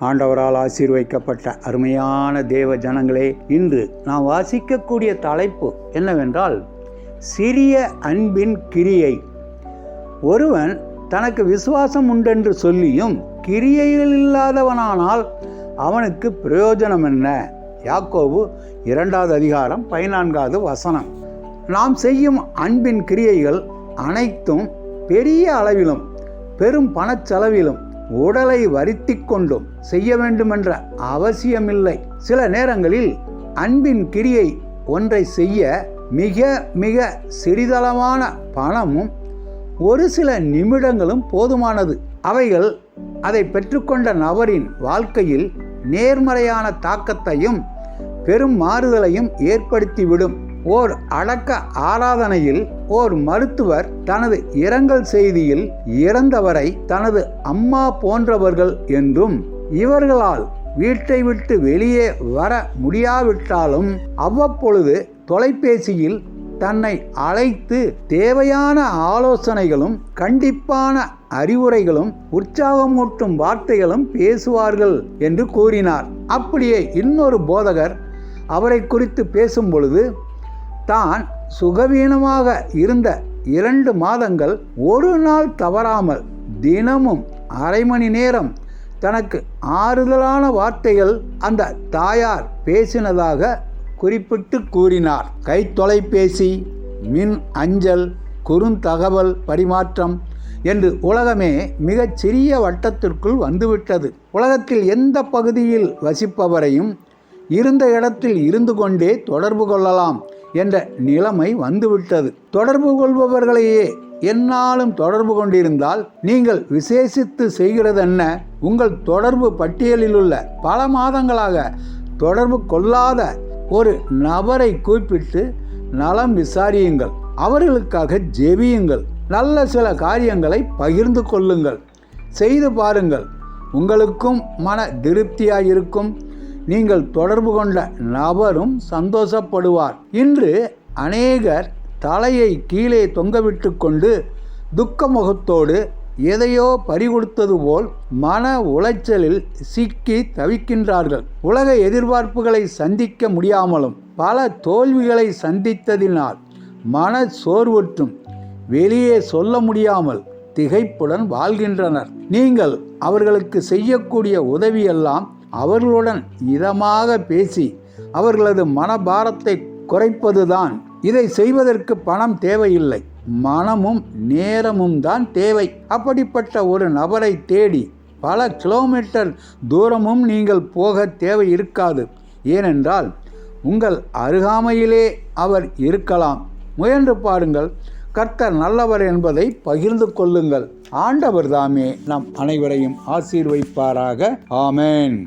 ஆண்டவரால் ஆசீர்வதிக்கப்பட்ட அருமையான தேவ ஜனங்களே, இன்று நாம் வாசிக்கக்கூடிய தலைப்பு என்னவென்றால் சிறிய அன்பின் கிரியை. ஒருவன் தனக்கு விசுவாசம் உண்டென்று சொல்லியும் கிரியைகள் இல்லாதவனானால் அவனுக்கு பிரயோஜனம் என்ன? யாக்கோபு 2வது அதிகாரம் 14வது வசனம். நாம் செய்யும் அன்பின் கிரியைகள் அனைத்தும் பெரிய அளவிலும் பெரும் பணச்செலவிலும் உடலை வருத்தி கொண்டும் செய்ய வேண்டுமென்ற அவசியமில்லை. சில நேரங்களில் அன்பின் கிரியை ஒன்றை செய்ய மிக மிக சிறிதளவான பணமும் ஒரு சில நிமிடங்களும் போதுமானது. அவைகள் அதை பெற்றுக்கொண்ட நபரின் வாழ்க்கையில் நேர்மறையான தாக்கத்தையும் பெரும் மாறுதலையும் ஏற்படுத்திவிடும். ஓர் அடக்க ஆராதனையில் ஓர் மருத்துவர் தனது இரங்கல் செய்தியில் இறந்தவரை தனது அம்மா போன்றவர்கள் என்றும், இவர்களால் வீட்டை விட்டு வெளியே வர முடியாவிட்டாலும் அவ்வப்பொழுது தொலைபேசியில் தன்னை அழைத்து தேவையான ஆலோசனைகளும் கண்டிப்பான அறிவுரைகளும் உற்சாகமூட்டும் வார்த்தைகளும் பேசுவார்கள் என்று கூறினார். அப்படியே இன்னொரு போதகர் அவரை குறித்து பேசும் பொழுது, தான் சுகவீனமாக இருந்த 2 மாதங்கள் ஒரு நாள் தவறாமல் தினமும் அரை மணி நேரம் தனக்கு ஆறுதலான வார்த்தைகள் அந்த தாயார் பேசினதாக குறிப்பிட்டு கூறினார். கைத்தொலைபேசி, மின் அஞ்சல், குறுந்தகவல் பரிமாற்றம் என்று உலகமே மிகச் சிறிய வட்டத்திற்குள் வந்துவிட்டது. உலகத்தில் எந்த பகுதியில் வசிப்பவரையும் இருந்த இடத்தில் இருந்து கொண்டே தொடர்பு கொள்ளலாம் என்ற நிலைமை வந்துவிட்டது. தொடர்பு கொள்பவர்களையே எந்நாளும் தொடர்பு கொண்டிருந்தால் நீங்கள் விசேஷித்து செய்கிறதென்ன? உங்கள் தொடர்பு பட்டியலில் உள்ள பல மாதங்களாக தொடர்பு கொள்ளாத ஒரு நபரை கூப்பிட்டு நலம் விசாரியுங்கள், அவர்களுக்காக ஜெபியுங்கள், நல்ல சில காரியங்களை பகிர்ந்து கொள்ளுங்கள், செய்து பாருங்கள். உங்களுக்கும் மன திருப்தியாயிருக்கும், நீங்கள் தொடர்பு கொண்ட நபரும் சந்தோஷப்படுவார். இன்று அநேகர் தலையை கீழே தொங்கவிட்டு கொண்டு துக்க முகத்தோடு எதையோ பறிகொடுத்தது போல் மன உளைச்சலில் சிக்கி தவிக்கின்றார்கள். உலக எதிர்பார்ப்புகளை சந்திக்க முடியாமலும் பல தோல்விகளை சந்தித்ததினால் மன சோர்வுற்றும் வெளியே சொல்ல முடியாமல் திகைப்புடன் வாழ்கின்றனர். நீங்கள் அவர்களுக்கு செய்யக்கூடிய உதவியெல்லாம் அவர்களுடன் இதமாக பேசி அவர்களது மனபாரத்தை குறைப்பதுதான். இதை செய்வதற்கு பணம் தேவையில்லை, மனமும் நேரமும் தான் தேவை. அப்படிப்பட்ட ஒரு நபரை தேடி பல கிலோமீட்டர் தூரமும் நீங்கள் போக தேவை இருக்காது. ஏனென்றால் உங்கள் அருகாமையிலே அவர் இருக்கலாம். முயன்று பாருங்கள். கர்த்தர் நல்லவர் என்பதை பகிர்ந்து கொள்ளுங்கள். ஆண்டவர் தாமே நம் அனைவரையும் ஆசீர்வதிப்பாராக. ஆமென்.